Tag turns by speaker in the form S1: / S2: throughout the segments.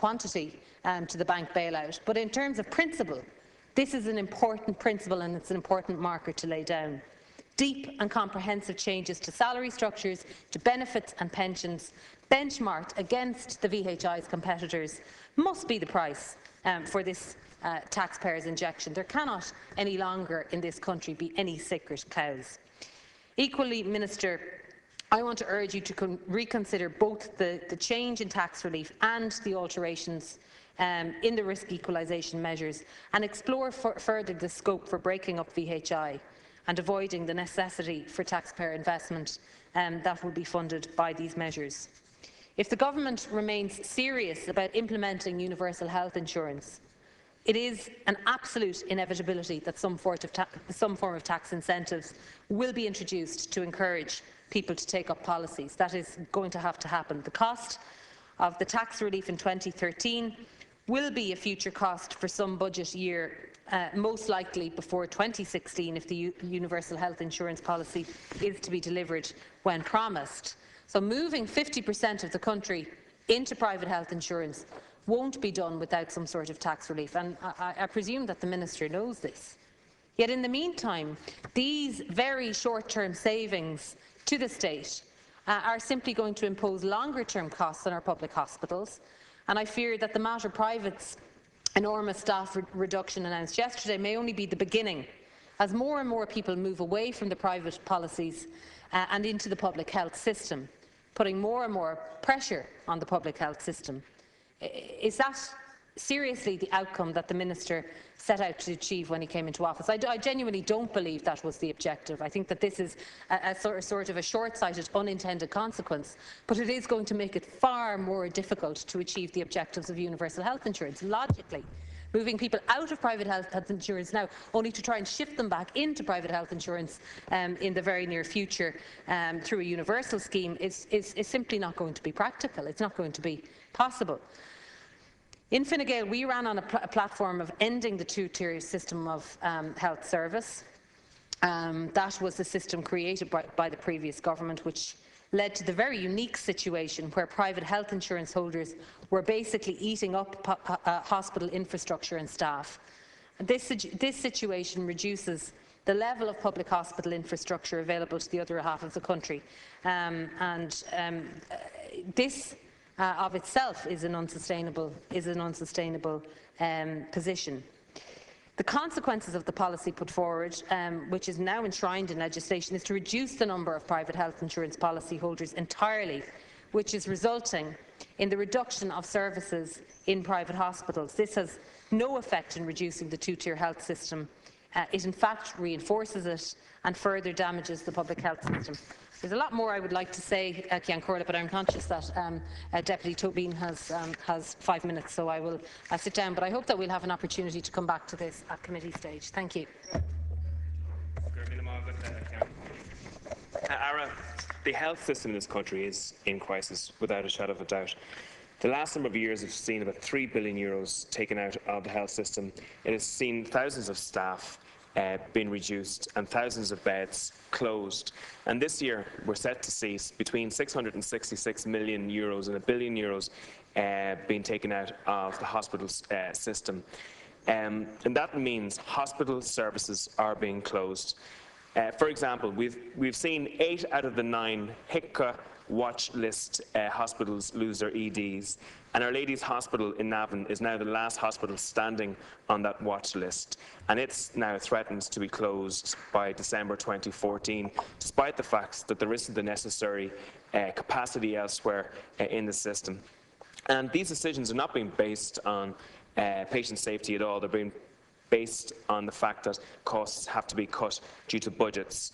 S1: quantity to the bank bailout, but in terms of principle, this is an important principle and it's an important marker to lay down. Deep and comprehensive changes to salary structures, to benefits and pensions, benchmarked against the VHI's competitors, must be the price for this taxpayers' injection. There cannot any longer in this country be any sacred cows. Equally, Minister, I want to urge you to reconsider both the change in tax relief and the alterations in the risk equalisation measures and explore further the scope for breaking up VHI and avoiding the necessity for taxpayer investment that will be funded by these measures. If the Government remains serious about implementing universal health insurance, it is an absolute inevitability that some form of tax incentives will be introduced to encourage people to take up policies. That is going to have to happen. The cost of the tax relief in 2013 will be a future cost for some budget year, most likely before 2016 if the universal health insurance policy is to be delivered when promised. So moving 50% of the country into private health insurance won't be done without some sort of tax relief, and I presume that the Minister knows this. Yet in the meantime, these very short-term savings to the state are simply going to impose longer-term costs on our public hospitals, and I fear that the Mater Private's enormous staff reduction announced yesterday may only be the beginning, as more and more people move away from the private policies and into the public health system, putting more and more pressure on the public health system. Is that seriously the outcome that the Minister set out to achieve when he came into office? I genuinely don't believe that was the objective. I think that this is a sort of a short-sighted, unintended consequence, but it is going to make it far more difficult to achieve the objectives of universal health insurance. Logically, moving people out of private health insurance now, only to try and shift them back into private health insurance in the very near future through a universal scheme is simply not going to be practical. It's not going to be possible. In Fine Gael, we ran on a platform of ending the two-tier system of health service. That was the system created by the previous government, which led to the very unique situation where private health insurance holders were basically eating up hospital infrastructure and staff. This situation reduces the level of public hospital infrastructure available to the other half of the country, this of itself is an unsustainable position. The consequences of the policy put forward, which is now enshrined in legislation, is to reduce the number of private health insurance policy holders entirely, which is resulting in the reduction of services in private hospitals. This has no effect in reducing the two-tier health system. It in fact reinforces it and further damages the public health system. There's a lot more I would like to say, Ceann Comhairle, but I'm conscious that Deputy Tobin has 5 minutes, so I will sit down. But I hope that we'll have an opportunity to come back to this at committee stage. Thank you.
S2: Ara, the health system in this country is in crisis, without a shadow of a doubt. The last number of years have seen about €3 billion taken out of the health system. It has seen thousands of staff been reduced and thousands of beds closed. And this year we're set to see between €666 million and €1 billion being taken out of the hospital system. And that means hospital services are being closed. For example, we've seen 8 out of the 9 HICCA watch list hospitals lose their EDs, and Our Lady's Hospital in Navan is now the last hospital standing on that watch list, and it's now threatened to be closed by December 2014, despite the fact that there isn't the necessary capacity elsewhere in the system. And these decisions are not being based on patient safety at all. They're being based on the fact that costs have to be cut due to budgets.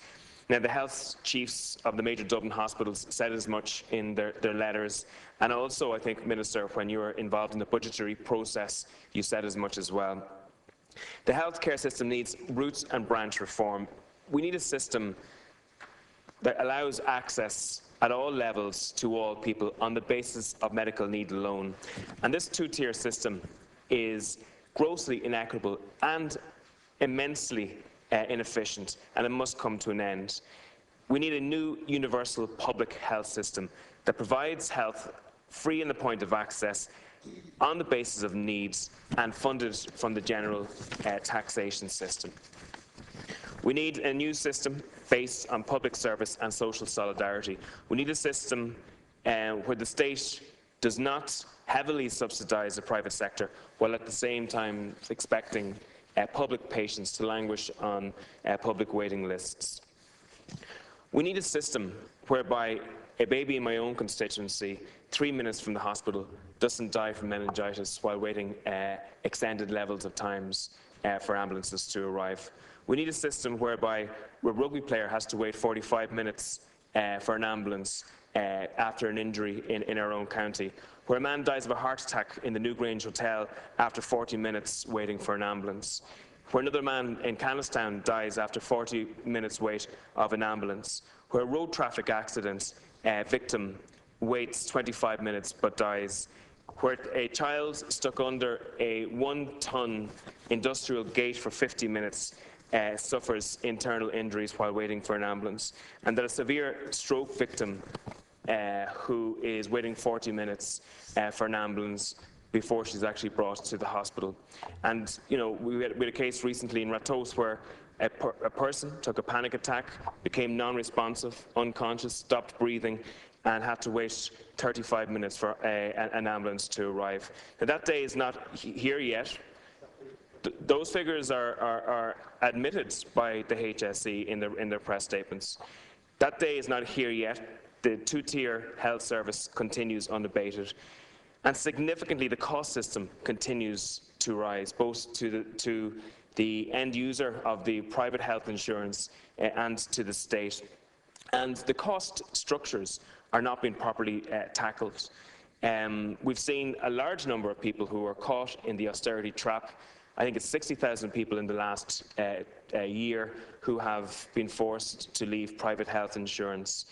S2: Now, the health chiefs of the major Dublin hospitals said as much in their letters, and also, I think, Minister, when you were involved in the budgetary process, you said as much as well. The healthcare system needs root and branch reform. We need a system that allows access at all levels to all people on the basis of medical need alone. And this two-tier system is grossly inequitable and immensely inefficient, and it must come to an end. We need a new universal public health system that provides health free in the point of access, on the basis of needs and funded from the general taxation system. We need a new system based on public service and social solidarity. We need a system where the state does not heavily subsidise the private sector, while at the same time expecting public patients to languish on public waiting lists. We need a system whereby a baby in my own constituency, 3 minutes from the hospital, doesn't die from meningitis while waiting extended levels of times for ambulances to arrive. We need a system whereby a rugby player has to wait 45 minutes for an ambulance after an injury in our own county, where a man dies of a heart attack in the Newgrange Hotel after 40 minutes waiting for an ambulance, where another man in Canistown dies after 40 minutes wait of an ambulance, where a road traffic accident victim waits 25 minutes but dies, where a child stuck under a 1-ton industrial gate for 50 minutes suffers internal injuries while waiting for an ambulance, and that a severe stroke victim who is waiting 40 minutes for an ambulance before she's actually brought to the hospital. And you know, we had a case recently in Ratos where a person took a panic attack, became non-responsive, unconscious, stopped breathing, and had to wait 35 minutes for an ambulance to arrive. Now, that day is not here yet. Those figures are admitted by the HSE in their press statements. That day is not here yet. The two-tier health service continues unabated. And significantly, the cost system continues to rise, both to the end user of the private health insurance and to the state. And the cost structures are not being properly tackled. We've seen a large number of people who are caught in the austerity trap. I think it's 60,000 people in the last year who have been forced to leave private health insurance.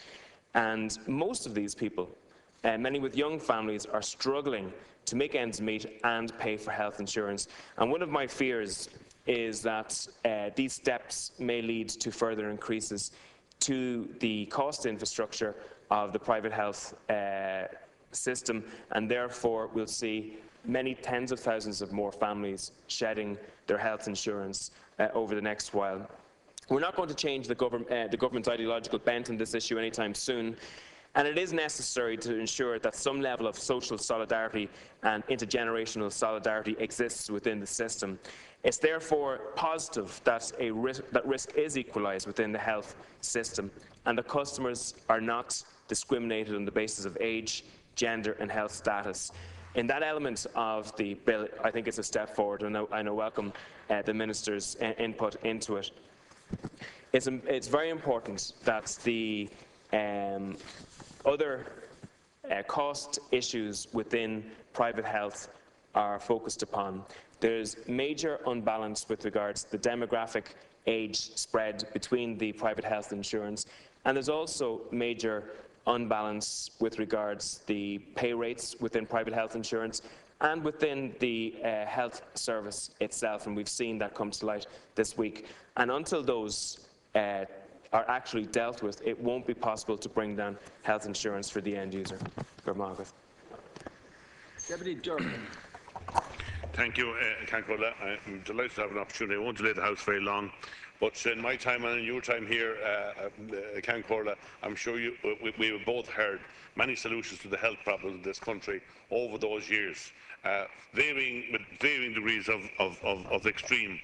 S2: And most of these people, many with young families, are struggling to make ends meet and pay for health insurance. And one of my fears is that these steps may lead to further increases to the cost infrastructure of the private health system, and therefore we'll see many tens of thousands of more families shedding their health insurance over the next while. We're not going to change the government's ideological bent on this issue anytime soon, and it is necessary to ensure that some level of social solidarity and intergenerational solidarity exists within the system. It's therefore positive that risk is equalised within the health system, and that customers are not discriminated on the basis of age, gender and health status. In that element of the bill, I think it's a step forward, and I welcome the Minister's input into it. It's very important that the other cost issues within private health are focused upon. There's major unbalance with regards to the demographic age spread between the private health insurance, and there's also major unbalance with regards the pay rates within private health insurance and within the health service itself, and we've seen that come to light this week. And until those are actually dealt with, it won't be possible to bring down health insurance for the end user.
S3: Deputy Durham.
S4: Thank you, Cancrola. I'm delighted to have an opportunity. I won't delay the House very long, but in my time and in your time here, Cancrola, I'm sure we have both heard many solutions to the health problems in this country over those years, with varying degrees of extreme,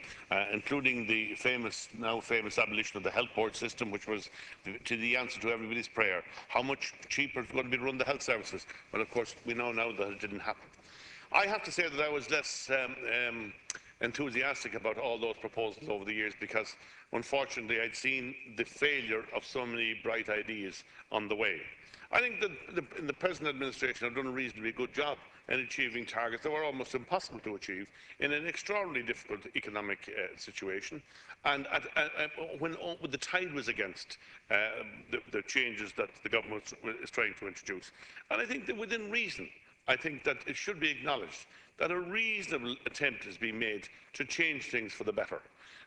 S4: including the now famous abolition of the health board system, which was the answer to everybody's prayer. How much cheaper it's going to be to run the health services? Well, of course, we know now that it didn't happen. I have to say that I was less enthusiastic about all those proposals over the years because, unfortunately, I'd seen the failure of so many bright ideas on the way. I think that the present administration have done a reasonably good job in achieving targets that were almost impossible to achieve in an extraordinarily difficult economic situation, and when the tide was against the changes that the government is trying to introduce. And I think that within reason, I think that it should be acknowledged that a reasonable attempt is being made to change things for the better.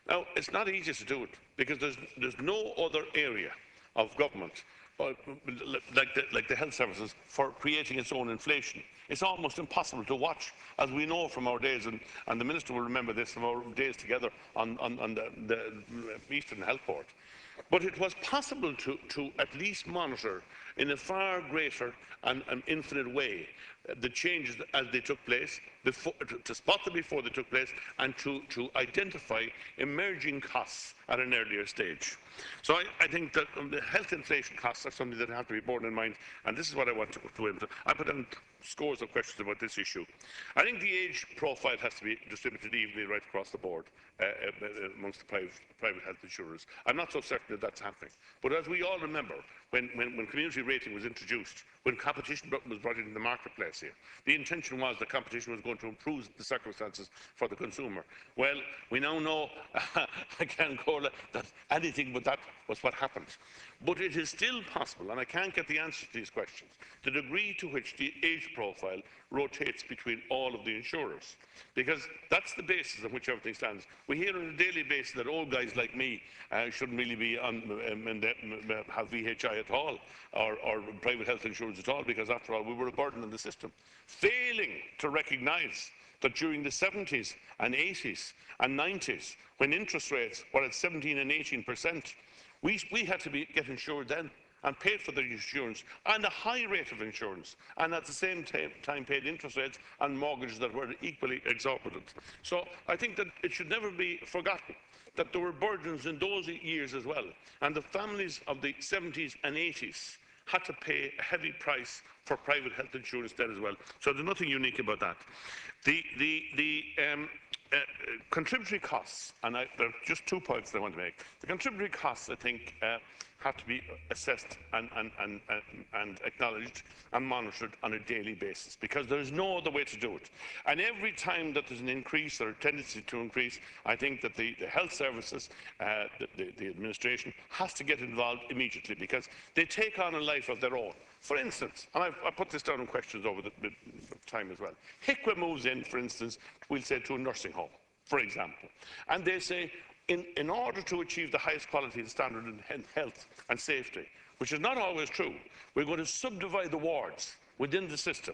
S4: Now, it's not easy to do it because there's no other area of government like the health services, for creating its own inflation. It's almost impossible to watch, as we know from our days, and the Minister will remember this from our days together on the Eastern Health Board. But it was possible to at least monitor in a far greater and infinite way the changes as they took place, to spot them before they took place, and to identify emerging costs at an earlier stage. So I think that the health inflation costs are something that have to be borne in mind, and this is what I want to emphasize. I put down scores of questions about this issue. I think the age profile has to be distributed evenly right across the board amongst the private health insurers. I'm not so certain that that's happening. But as we all remember, when community rating was introduced, when competition was brought into the marketplace here, the intention was that competition was going to improve the circumstances for the consumer. Well, we now know, again, Corla, that anything but that was what happened. But it is still possible, and I can't get the answer to these questions, the degree to which the age profile rotates between all of the insurers, because that's the basis on which everything stands. We hear on a daily basis that old guys like me shouldn't really be on have VHI at all, or private health insurance at all, because after all we were a burden in the system, failing to recognise that during the 70s and 80s and 90s, when interest rates were at 17 and 18%, we had to get insured then, and paid for the insurance, and a high rate of insurance, and at the same time paid interest rates and mortgages that were equally exorbitant. So I think that it should never be forgotten that there were burdens in those years as well, and the families of the 70s and 80s had to pay a heavy price for private health insurance then as well. So there's nothing unique about that. The contributory costs, and there are just 2 points I want to make. The contributory costs, I think, have to be assessed and acknowledged and monitored on a daily basis, because there is no other way to do it. And every time that there's an increase or a tendency to increase, I think that the health services, the administration, has to get involved immediately, because they take on a life of their own. For instance, and I put this down in questions over the time as well, HICWA moves in, for instance, we'll say to a nursing home, for example, and they say, in order to achieve the highest quality and standard in health and safety, which is not always true, we're going to subdivide the wards within the system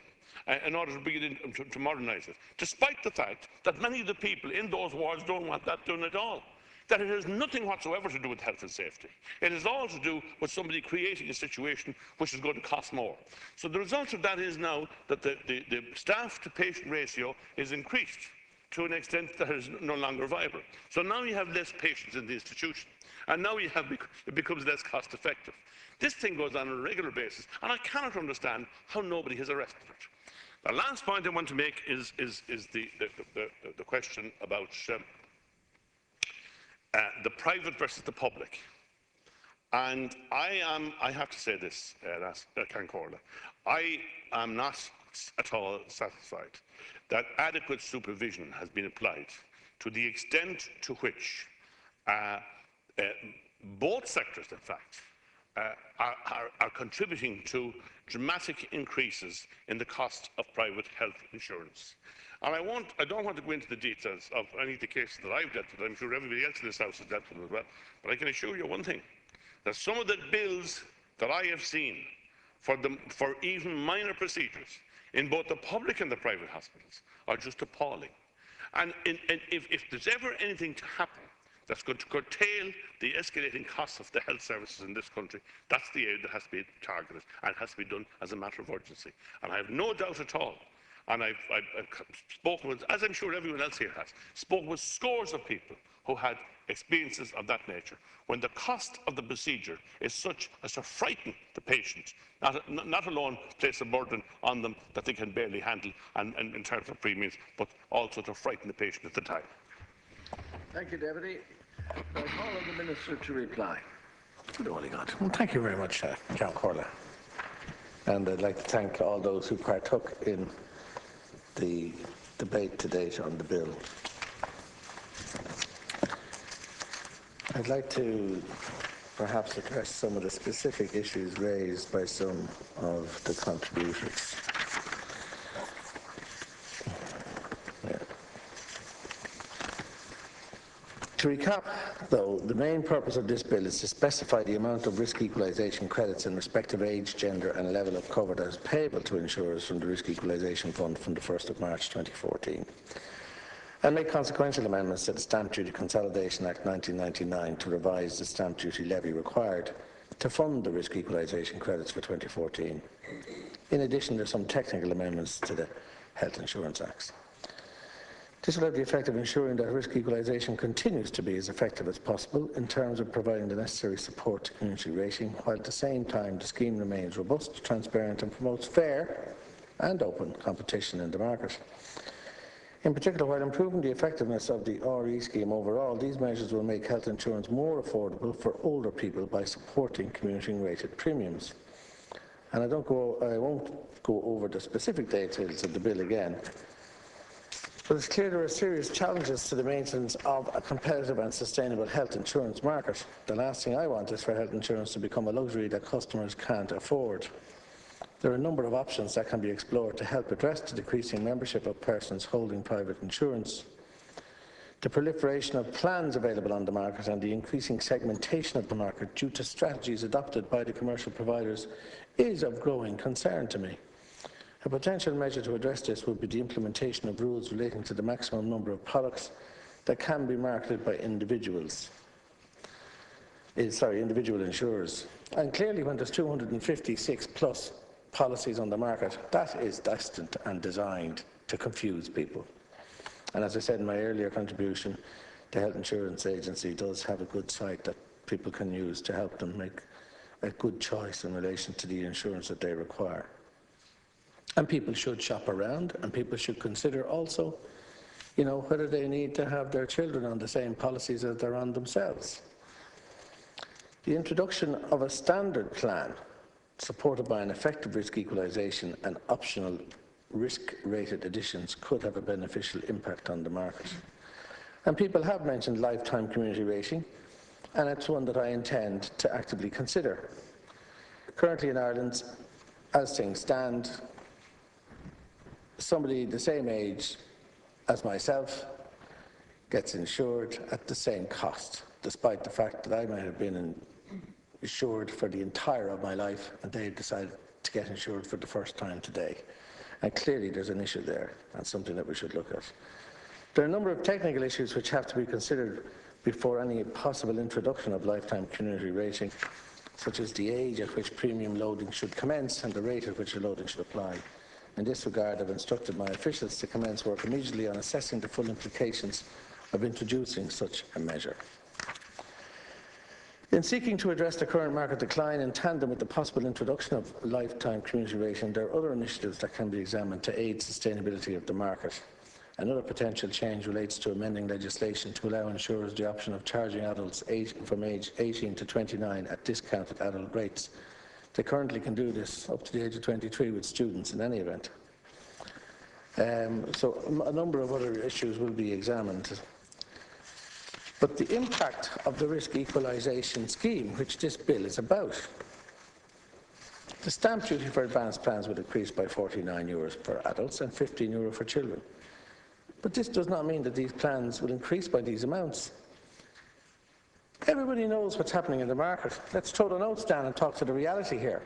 S4: in order to bring it in, to modernise it, despite the fact that many of the people in those wards don't want that done at all. That it has nothing whatsoever to do with health and safety. It is all to do with somebody creating a situation which is going to cost more. So the result of that is now that the staff to patient ratio is increased to an extent that is no longer viable. So now you have less patients in the institution, and now it becomes less cost effective. This thing goes on a regular basis, and I cannot understand how nobody has arrested it. The last point I want to make is the question about the private versus the public. And I have to say this, Corla, I am not at all satisfied that adequate supervision has been applied to the extent to which both sectors, in fact, are contributing to dramatic increases in the cost of private health insurance. And I don't want to go into the details of any of the cases that I've dealt with. I'm sure everybody else in this House has dealt with them as well. But I can assure you one thing, that some of the bills that I have seen for even minor procedures in both the public and the private hospitals are just appalling. And if there's ever anything to happen that's going to curtail the escalating costs of the health services in this country, that's the area that has to be targeted, and has to be done as a matter of urgency. And I have no doubt at all, and I've spoken with, as I'm sure everyone else here has, spoken with scores of people who had experiences of that nature, when the cost of the procedure is such as to frighten the patient, not alone place a burden on them that they can barely handle and in terms of premiums, but also to frighten the patient at the time.
S3: Thank you, Deputy. I call on the Minister to reply.
S5: Good morning, God. Well, thank you very much, Count Corla. And I'd like to thank all those who partook in the debate to date on the bill. I'd like to perhaps address some of the specific issues raised by some of the contributors. To recap, though, the main purpose of this bill is to specify the amount of risk equalisation credits in respect of age, gender and level of cover that is payable to insurers from the Risk Equalisation Fund from the 1st of March 2014, and make consequential amendments to the Stamp Duty Consolidation Act 1999 to revise the stamp duty levy required to fund the risk equalisation credits for 2014. In addition, there are some technical amendments to the Health Insurance Acts. This will have the effect of ensuring that risk equalisation continues to be as effective as possible in terms of providing the necessary support to community rating, while at the same time the scheme remains robust, transparent and promotes fair and open competition in the market. In particular, while improving the effectiveness of the RE scheme overall, these measures will make health insurance more affordable for older people by supporting community-rated premiums. And I won't go over the specific details of the bill again, but it's clear there are serious challenges to the maintenance of a competitive and sustainable health insurance market. The last thing I want is for health insurance to become a luxury that customers can't afford. There are a number of options that can be explored to help address the decreasing membership of persons holding private insurance. The proliferation of plans available on the market and the increasing segmentation of the market due to strategies adopted by the commercial providers is of growing concern to me. A potential measure to address this would be the implementation of rules relating to the maximum number of products that can be marketed by individual insurers. And clearly, when there's 256 plus policies on the market, that is destined and designed to confuse people. And as I said in my earlier contribution, the Health Insurance Agency does have a good site that people can use to help them make a good choice in relation to the insurance that they require. And people should shop around, and people should consider also, whether they need to have their children on the same policies as they're on themselves. The introduction of a standard plan supported by an effective risk equalisation and optional risk-rated additions could have a beneficial impact on the market. And people have mentioned lifetime community rating, and it's one that I intend to actively consider. Currently in Ireland, as things stand, somebody the same age as myself gets insured at the same cost, despite the fact that I might have been insured for the entire of my life and they decided to get insured for the first time today. And clearly there's an issue there and something that we should look at. There are a number of technical issues which have to be considered before any possible introduction of lifetime community rating, such as the age at which premium loading should commence and the rate at which the loading should apply. In this regard, I've instructed my officials to commence work immediately on assessing the full implications of introducing such a measure. In seeking to address the current market decline in tandem with the possible introduction of lifetime community rating, there are other initiatives that can be examined to aid sustainability of the market. Another potential change relates to amending legislation to allow insurers the option of charging adults from age 18 to 29 at discounted adult rates. They currently can do this up to the age of 23 with students in any event. So a number of other issues will be examined. But the impact of the risk equalisation scheme, which this bill is about, the stamp duty for advanced plans would increase by €49 for adults and €15 for children. But this does not mean that these plans will increase by these amounts. Everybody knows what's happening in the market. Let's throw the notes down and talk to the reality here.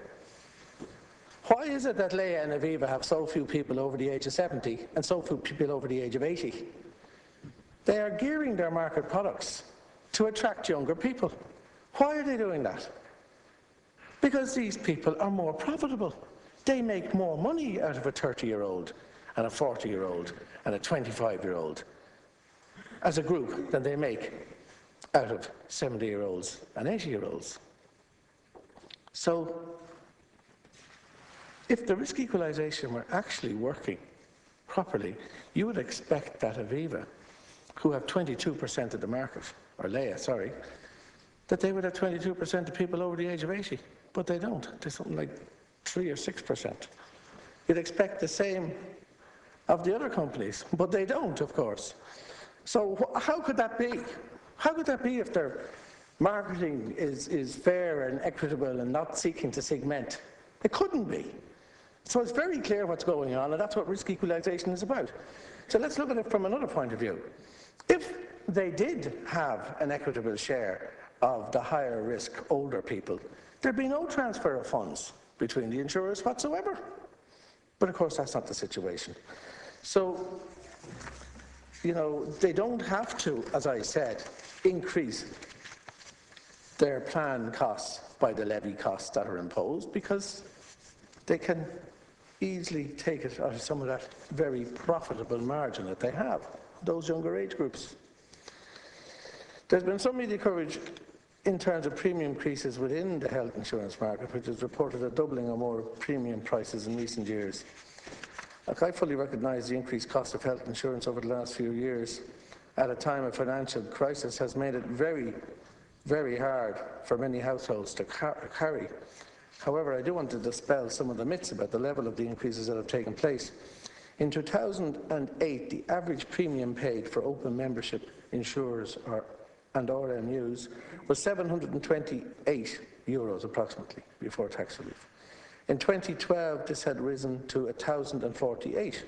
S5: Why is it that Leia and Aviva have so few people over the age of 70 and so few people over the age of 80? They are gearing their market products to attract younger people. Why are they doing that? Because these people are more profitable. They make more money out of a 30-year-old and a 40-year-old and a 25-year-old as a group than they make out of 70-year-olds and 80-year-olds. So, if the risk equalisation were actually working properly, you would expect that Aviva, who have 22% of the market, or Leia, sorry, that they would have 22% of people over the age of 80, but they don't. They're something like 3 or 6%. You'd expect the same of the other companies, but they don't, of course. So how could that be? How could that be if their marketing is fair and equitable and not seeking to segment? It couldn't be. So it's very clear what's going on, and that's what risk equalisation is about. So let's look at it from another point of view. If they did have an equitable share of the higher risk older people, there'd be no transfer of funds between the insurers whatsoever. But of course that's not the situation. So, you know, they don't have to, as I said, increase their plan costs by the levy costs that are imposed, because they can easily take it out of some of that very profitable margin that they have, those younger age groups. There's been some media coverage in terms of premium increases within the health insurance market, which has reported a doubling or more of premium prices in recent years. Look, I fully recognise the increased cost of health insurance over the last few years at a time of financial crisis has made it very, very hard for many households to carry. However, I do want to dispel some of the myths about the level of the increases that have taken place. In 2008, the average premium paid for open membership insurers and RMUs was €728 approximately before tax relief. In 2012, this had risen to 1,048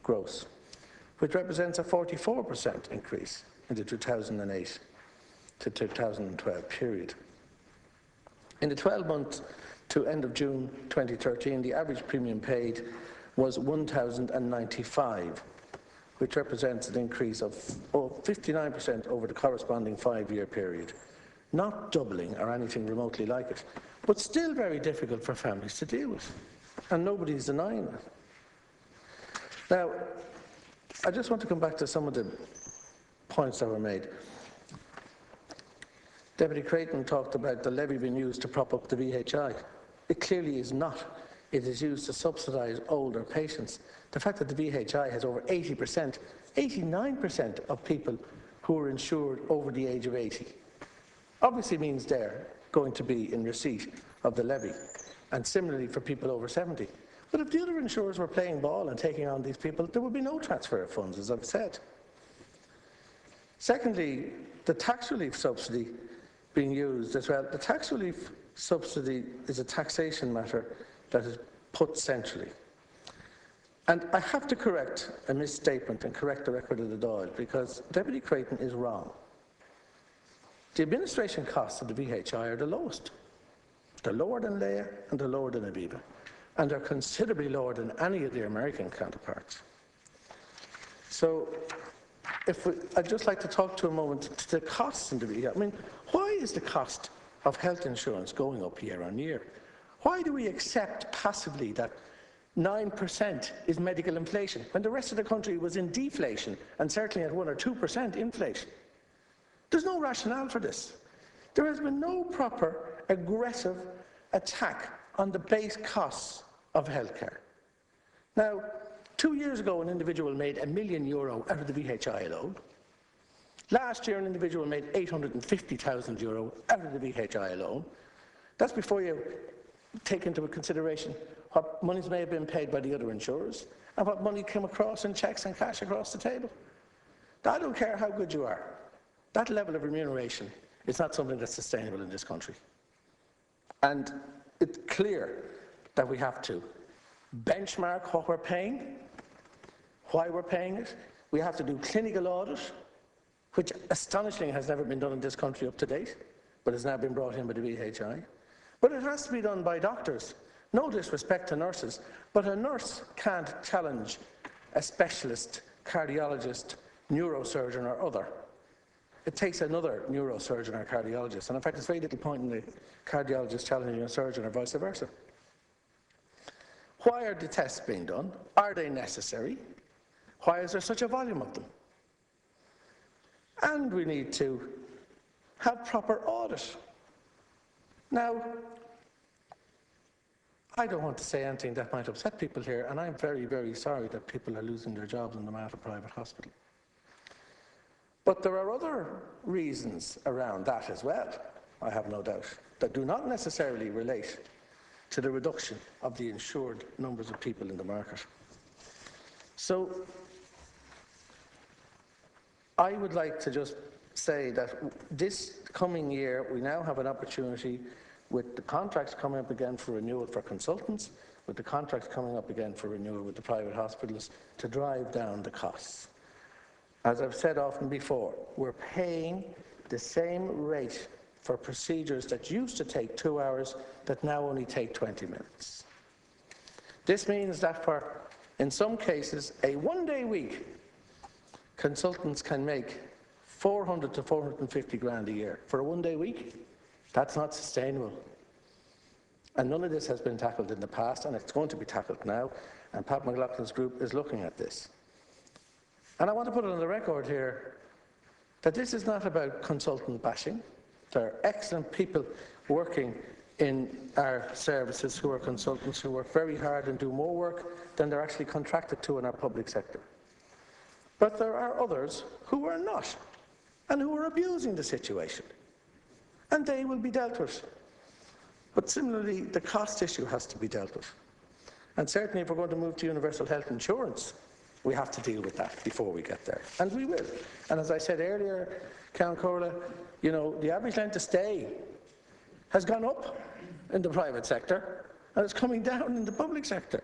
S5: gross, which represents a 44% increase in the 2008 to 2012 period. In the 12 months to end of June 2013, the average premium paid was $1,095, which represents an increase of 59% over the corresponding 5-year period. Not doubling or anything remotely like it, but still very difficult for families to deal with, and nobody's denying that. Now, I just want to come back to some of the points that were made. Deputy Creighton talked about the levy being used to prop up the VHI. It clearly is not. It is used to subsidise older patients. The fact that the VHI has over 80%, 89% of people who are insured over the age of 80, obviously means they're going to be in receipt of the levy, and similarly for people over 70. But if the other insurers were playing ball and taking on these people, there would be no transfer of funds, as I've said. Secondly, the tax relief subsidy being used as well. The tax relief subsidy is a taxation matter that is put centrally. And I have to correct a misstatement and correct the record of the Dail, because Deputy Creighton is wrong. The administration costs of the VHI are the lowest. They're lower than Leia and they're lower than Aviva, and they're considerably lower than any of their American counterparts. So I'd just like to talk to a moment to the costs in the VHI. I mean, why is the cost of health insurance going up year on year? Why do we accept passively that 9% is medical inflation when the rest of the country was in deflation and certainly at 1 or 2% inflation? There's no rationale for this. There has been no proper aggressive attack on the base costs of healthcare. Now, 2 years ago, an individual made €1 million out of the VHI alone. Last year, an individual made €850,000 out of the VHI alone. That's before you take into consideration what monies may have been paid by the other insurers and what money came across in cheques and cash across the table. I don't care how good you are. That level of remuneration is not something that's sustainable in this country. And it's clear that we have to benchmark what we're paying, why we're paying it. We have to do clinical audit, which astonishingly has never been done in this country up to date, but has now been brought in by the VHI. But it has to be done by doctors. No disrespect to nurses, but a nurse can't challenge a specialist, cardiologist, neurosurgeon or other. It takes another neurosurgeon or cardiologist, and in fact there's very little point in the cardiologist challenging a surgeon or vice versa. Why are the tests being done? Are they necessary? Why is there such a volume of them? And we need to have proper audit. Now, I don't want to say anything that might upset people here, and I'm very, very sorry that people are losing their jobs in the Mater Private Hospital. But there are other reasons around that as well, I have no doubt, that do not necessarily relate to the reduction of the insured numbers of people in the market. So I would like to just say that this coming year we now have an opportunity, with the contracts coming up again for renewal for consultants, with the contracts coming up again for renewal with the private hospitals, to drive down the costs. As I've said often before, we're paying the same rate for procedures that used to take 2 hours that now only take 20 minutes. This means that for, in some cases, a one-day week, consultants can make 400 to 450 grand a year. For a one-day week, that's not sustainable. And none of this has been tackled in the past, and it's going to be tackled now, and Pat McLaughlin's group is looking at this. And I want to put it on the record here that this is not about consultant bashing. There are excellent people working in our services who are consultants who work very hard and do more work than they're actually contracted to in our public sector. But there are others who are not and who are abusing the situation. And they will be dealt with. But similarly, the cost issue has to be dealt with. And certainly if we're going to move to universal health insurance, we have to deal with that before we get there. And we will. And as I said earlier, Count Corla, you know, the average length of stay has gone up in the private sector and it's coming down in the public sector.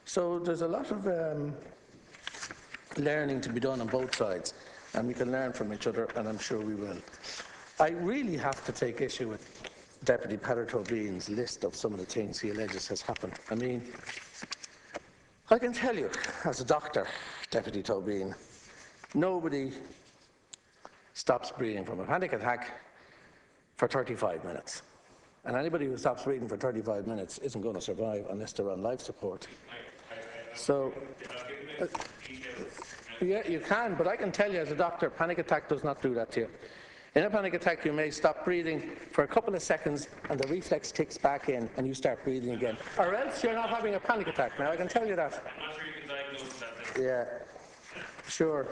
S5: So there's a lot of learning to be done on both sides, and we can learn from each other, and I'm sure we will. I really have to take issue with Deputy Patrick Tobin's list of some of the things he alleges has happened. I mean, I can tell you, as a doctor, Deputy Tobin, nobody stops breathing from a panic attack for 35 minutes. And anybody who stops breathing for 35 minutes isn't going to survive unless they're on life support. So, yeah, you can, but I can tell you as a doctor, panic attack does not do that to you. In a panic attack, you may stop breathing for a couple of seconds and the reflex kicks back in and you start breathing again. Or else you're not having a panic attack. Now, I can tell you that.
S2: I'm not sure you can diagnose that.
S5: Yeah, sure.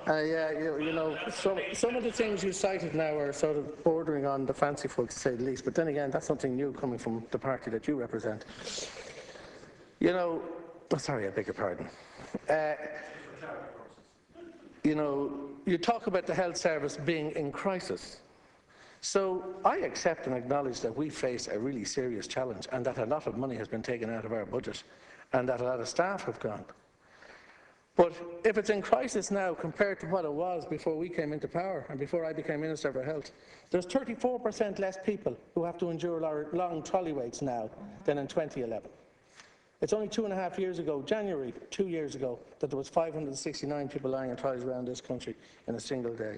S5: Yeah, you know, some of the things you cited now are sort of bordering on the fanciful, to say the least. But then again, that's something new coming from the party that you represent. You know, oh, sorry, I beg your pardon. You know, you talk about the health service being in crisis. So I accept and acknowledge that we face a really serious challenge and that a lot of money has been taken out of our budget and that a lot of staff have gone. But if it's in crisis now compared to what it was before we came into power and before I became Minister for Health, there's 34% less people who have to endure long trolley waits now than in 2011. It's only 2.5 years ago, January 2 years ago, that there was 569 people lying in trolleys around this country in a single day.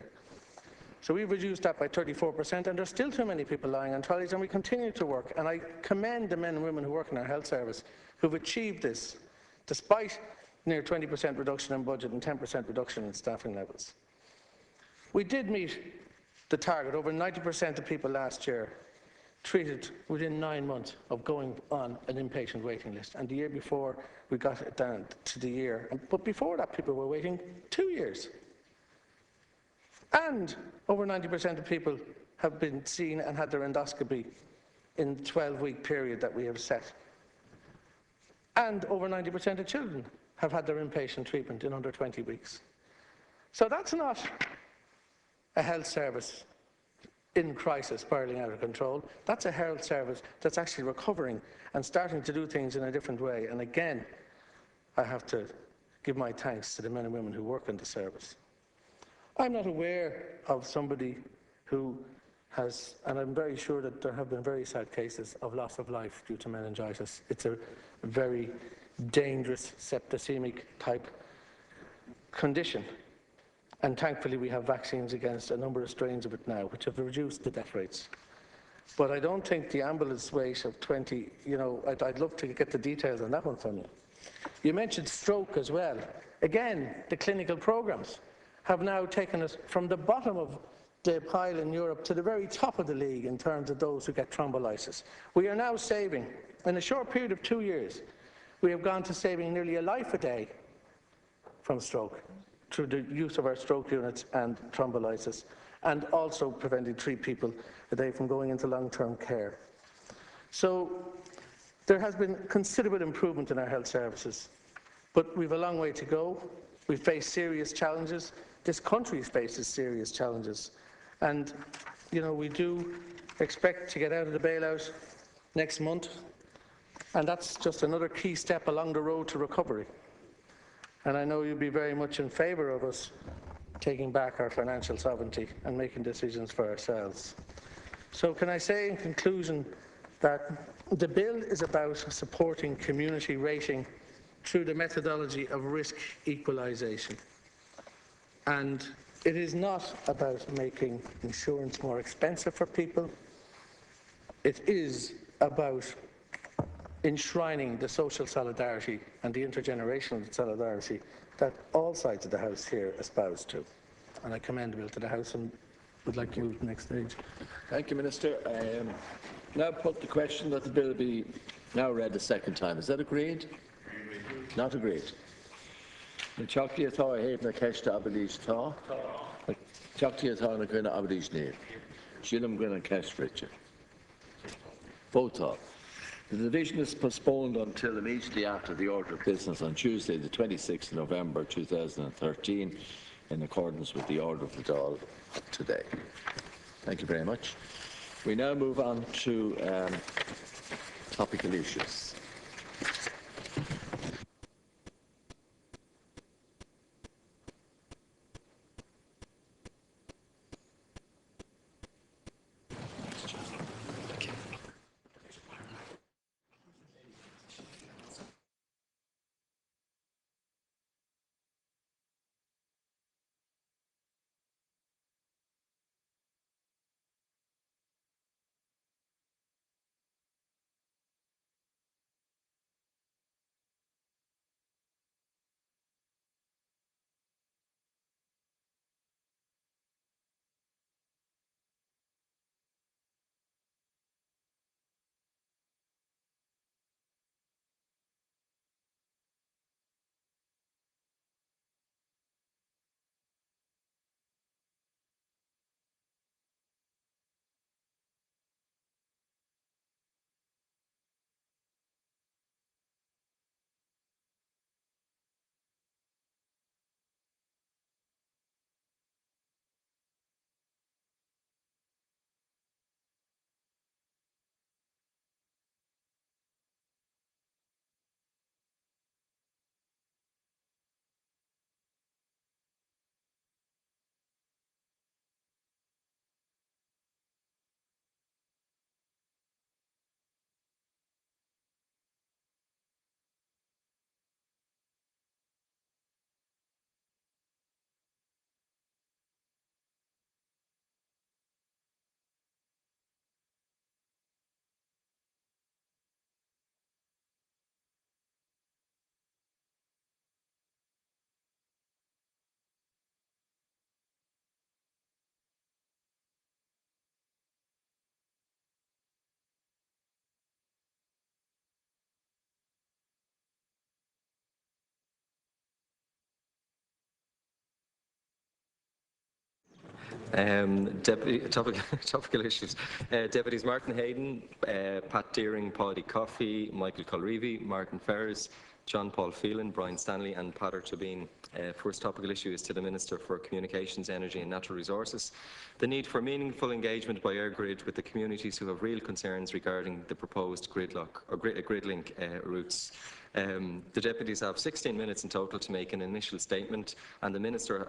S5: So we've reduced that by 34%, and there's still too many people lying on trolleys, and we continue to work. And I commend the men and women who work in our health service who've achieved this, despite near 20% reduction in budget and 10% reduction in staffing levels. We did meet the target. Over 90% of people last year treated within 9 months of going on an inpatient waiting list. And the year before, we got it down to the year. But before that, people were waiting 2 years. And over 90% of people have been seen and had their endoscopy in the 12-week period that we have set. And over 90% of children have had their inpatient treatment in under 20 weeks. So that's not a health service in crisis, spiralling out of control. That's a health service that's actually recovering and starting to do things in a different way. And again, I have to give my thanks to the men and women who work in the service. I'm not aware of somebody who has, and I'm very sure that there have been very sad cases of loss of life due to meningitis. It's a very dangerous septicemic type condition. And thankfully we have vaccines against a number of strains of it now, which have reduced the death rates. But I don't think the ambulance wait of 20, you know, I'd love to get the details on that one from you. You mentioned stroke as well. Again, the clinical programs have now taken us from the bottom of the pile in Europe to the very top of the league in terms of those who get thrombolysis. We are now saving, in a short period of 2 years, we have gone to saving nearly a life a day from stroke through the use of our stroke units and thrombolysis, and also preventing 3 people a day from going into long-term care. So there has been considerable improvement in our health services, but we've a long way to go. We face serious challenges. This country faces serious challenges. And, you know, we do expect to get out of the bailout next month, and that's just another key step along the road to recovery. And I know you'll be very much in favour of us taking back our financial sovereignty and making decisions for ourselves. So can I say in conclusion that the bill is about supporting community rating through the methodology of risk equalisation. And it is not about making insurance more expensive for people. It is about enshrining the social solidarity and the intergenerational solidarity that all sides of the House here espouse to. And I commend the bill to the House and would like to move to the next stage.
S3: Thank you, Minister. Now put the question that the bill be now read a second time. Is that agreed? Not agreed. The Chocty Atá Haven a Kesh to Abadís Tá. Chocty Atá na Gwina Abadís Neil. Shillam Gwina Kesh Richard. Vote all. The division is postponed until immediately after the order of business on Tuesday, the 26th of November 2013, in accordance with the order of the Dail today. Thank you very much. We now move on to topical issues.
S6: Topical issues. Deputies Martin Hayden, Pat Deering, Paddy Coffey, Michael Colreevy, Martin Ferris, John Paul Phelan, Brian Stanley and Pater Tobin. First topical issue is to the Minister for Communications, Energy and Natural Resources. The need for meaningful engagement by Eirgrid with the communities who have real concerns regarding the proposed gridlock or gridlink routes. The deputies have 16 minutes in total to make an initial statement, and the Minister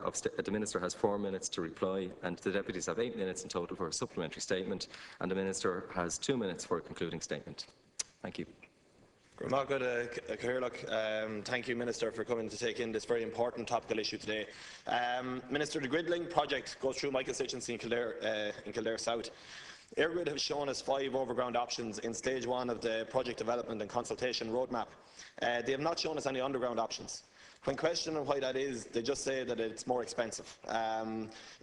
S6: has 4 minutes to reply, and the deputies have 8 minutes in total for a supplementary statement, and the Minister has 2 minutes for a concluding statement. Thank you.
S7: Thank you, Minister, for coming to take in this very important topical issue today. Minister, the Gridlink project goes through my constituency in Kildare South. Eirgrid have shown us 5 overground options in stage 1 of the project development and consultation roadmap. They have not shown us any underground options. When questioned on why that is, they just say that it's more expensive.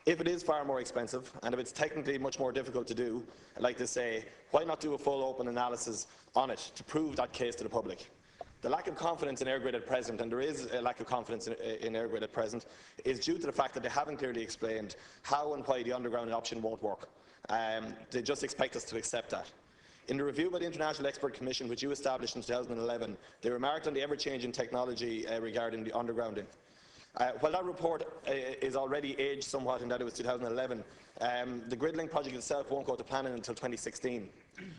S7: If it is far more expensive, and if it's technically much more difficult to do, I'd like to say, why not do a full open analysis on it to prove that case to the public? The lack of confidence in Eirgrid at present, and there is a lack of confidence in Eirgrid at present, is due to the fact that they haven't clearly explained how and why the underground option won't work. They just expect us to accept that. In the review by the International Expert Commission, which you established in 2011, they remarked on the ever-changing technology regarding the undergrounding. While that report is already aged somewhat in that it was 2011, the Gridlink project itself won't go to planning until 2016.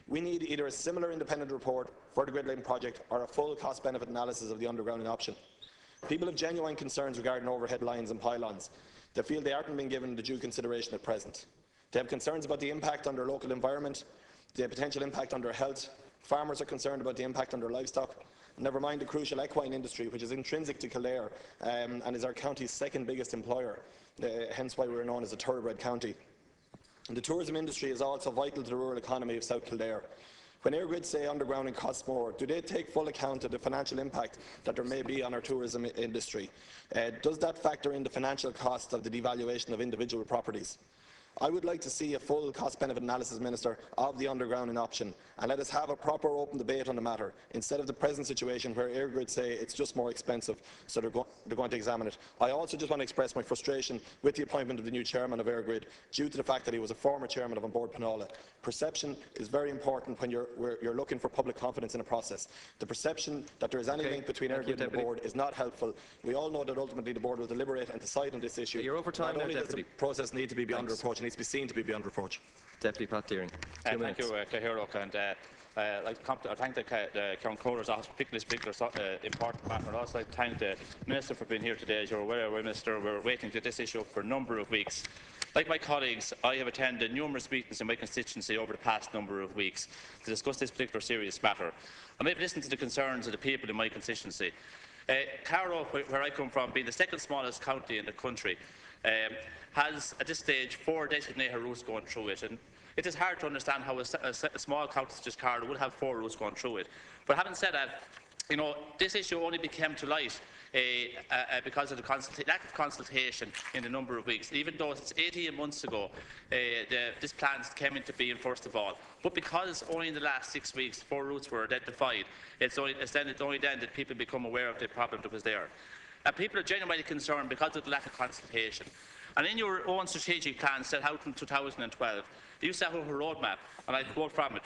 S7: We need either a similar independent report for the Gridlink project or a full cost-benefit analysis of the undergrounding option. People have genuine concerns regarding overhead lines and pylons. They feel they aren't being given the due consideration at present. They have concerns about the impact on their local environment, the potential impact on their health. Farmers are concerned about the impact on their livestock. Never mind the crucial equine industry, which is intrinsic to Kildare and is our county's second biggest employer, hence why we're known as a thoroughbred county. And the tourism industry is also vital to the rural economy of South Kildare. When Eirgrid say undergrounding costs more, do they take full account of the financial impact that there may be on our tourism industry? Does that factor in the financial cost of the devaluation of individual properties? I would like to see a full cost-benefit analysis, Minister, of the undergrounding option, and let us have a proper open debate on the matter, instead of the present situation where Eirgrid say it's just more expensive, so they're going to examine it. I also just want to express my frustration with the appointment of the new chairman of Eirgrid, due to the fact that he was a former chairman of An Bord Pleanála. Perception is very important when you're looking for public confidence in a process. The perception that there is any link between Eirgrid and the board is not helpful. We all know that ultimately the board will deliberate and decide on this issue.
S6: You're over time
S7: Not only
S6: now,
S7: does the
S6: Deputy.
S7: process need to be beyond reproach, it needs to be seen to be beyond reproach.
S6: Deputy Pat Deering. 2
S8: Thank
S6: minutes.
S8: you, Cahirlock, and I'd like to thank the Count Controller's Office for picking this particular important matter, and also like to thank the Minister for being here today. As you're aware, Minister, we're waiting to get this issue up for a number of weeks. Like my colleagues, I have attended numerous meetings in my constituency over the past number of weeks to discuss this particular serious matter. I may have listened to the concerns of the people in my constituency. Carlow, where I come from, being the second smallest county in the country, has at this stage 4 designated routes going through it. And it is hard to understand how a small county such as Carlow would have 4 routes going through it. But having said that, you know, this issue only became to light because of the lack of consultation in a number of weeks. Even though it's 18 months ago, this plan came into being first of all. But because only in the last 6 weeks 4 routes were identified, it's only then that people become aware of the problem that was there. And people are genuinely concerned because of the lack of consultation. And in your own strategic plan set out in 2012, you set out a roadmap, and I quote from it: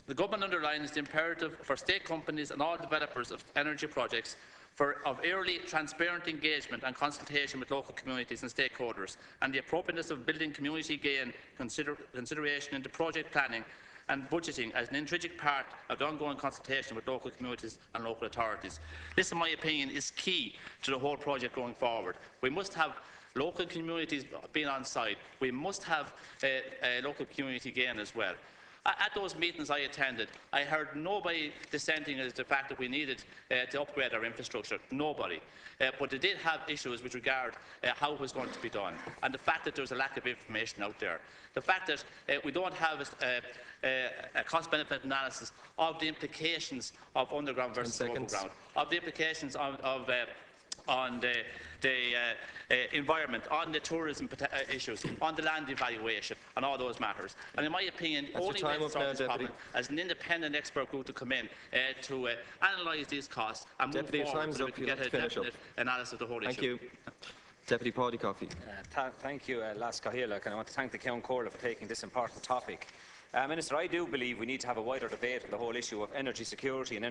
S8: "The government underlines the imperative for state companies and all developers of energy projects of early, transparent engagement and consultation with local communities and stakeholders, and the appropriateness of building community gain consideration into project planning and budgeting as an intrinsic part of the ongoing consultation with local communities and local authorities." This, in my opinion, is key to the whole project going forward. We must have local communities being on side. We must have local community gain as well. At those meetings I attended, I heard nobody dissenting as the fact that we needed to upgrade our infrastructure. Nobody. But they did have issues with regard how it was going to be done, and the fact that there was a lack of information out there. The fact that we don't have a cost-benefit analysis of the implications of underground versus overground, of the implications on the environment, on the tourism issues, on the land evaluation, and all those matters. And in my opinion, only way to solve this problem as an independent expert group to come in to analyse these costs and move forward so we can get a definite analysis of the whole issue.
S6: Thank you. Deputy Paddy Coffey.
S9: Thank you, Las Cahirlock, and I want to thank the Count Corla for taking this important topic. Minister, I do believe we need to have a wider debate on the whole issue of energy security and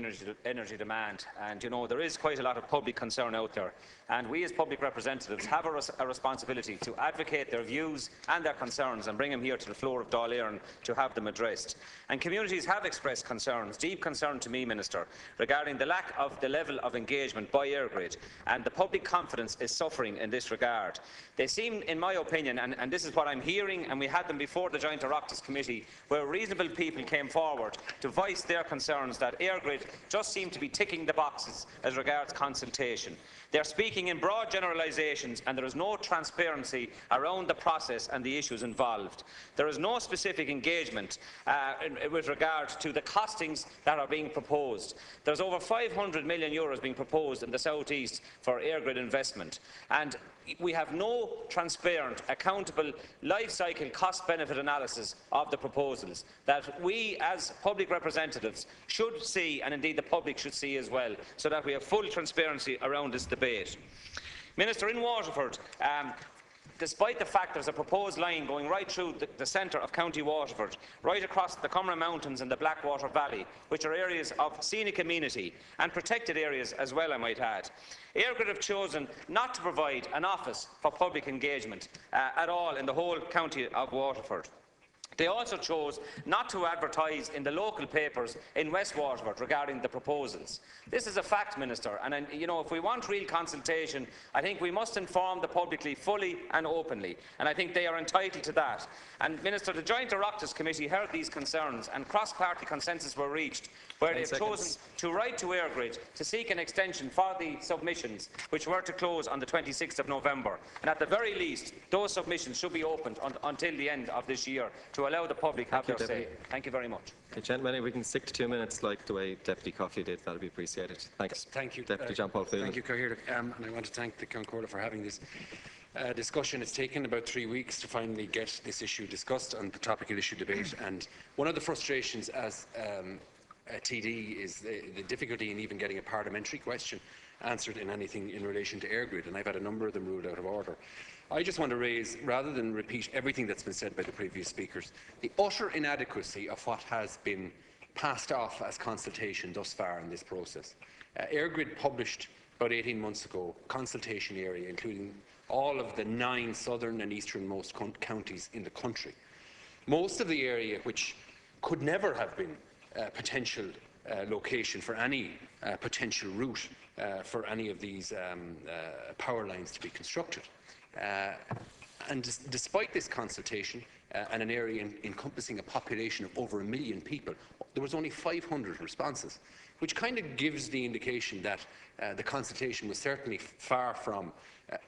S9: energy demand. And, you know, there is quite a lot of public concern out there. And we as public representatives have a responsibility to advocate their views and their concerns and bring them here to the floor of Dail to have them addressed. And communities have expressed concerns, deep concern to me, Minister, regarding the lack of the level of engagement by Eirgrid, and the public confidence is suffering in this regard. They seem, in my opinion, and this is what I'm hearing, and we had them before the Joint Oireachtas Committee, where reasonable people came forward to voice their concerns that Eirgrid just seem to be ticking the boxes as regards consultation. They're speaking in broad generalisations, and there is no transparency around the process and the issues involved. There is no specific engagement with regard to the costings that are being proposed. There's over €500 million being proposed in the South East for Eirgrid investment, and we have no transparent, accountable life cycle cost-benefit analysis of the proposals that we as public representatives should see, and indeed the public should see as well, so that we have full transparency around this debate. Minister, in Waterford, despite the fact there's a proposed line going right through the centre of County Waterford, right across the Cumra Mountains and the Blackwater Valley, which are areas of scenic amenity and protected areas as well, I might add, Eirgrid have chosen not to provide an office for public engagement at all in the whole county of Waterford. They also chose not to advertise in the local papers in West Waterford regarding the proposals. This is a fact, Minister, and you know, if we want real consultation, I think we must inform the public fully and openly, and I think they are entitled to that. And Minister, the Joint Oireachtas Committee heard these concerns and cross-party consensus were reached, where they've chosen to write to Eirgrid to seek an extension for the submissions, which were to close on the 26th of November. And at the very least, those submissions should be opened until the end of this year to allow the public to have their say. Thank you very much.
S6: Okay, gentlemen, if we can stick to 2 minutes like the way Deputy Coffey did, that would be appreciated. Thanks.
S10: Thank you.
S6: Deputy John Paul Phelan.
S10: Thank you, Cathaoirleach. And I want to thank the Concordia for having this discussion. It's taken about 3 weeks to finally get this issue discussed and the topical issue debate. And one of the frustrations as a TD is the difficulty in even getting a parliamentary question answered in anything in relation to Eirgrid, and I've had a number of them ruled out of order. I just want to raise, rather than repeat everything that's been said by the previous speakers, the utter inadequacy of what has been passed off as consultation thus far in this process. Eirgrid published about 18 months ago a consultation area including all of the 9 southern and easternmost counties in the country. Most of the area which could never have been a potential location for any potential route for any of these power lines to be constructed. And despite this consultation and an area encompassing a population of over 1 million people, there was only 500 responses, which kind of gives the indication that the consultation was certainly far from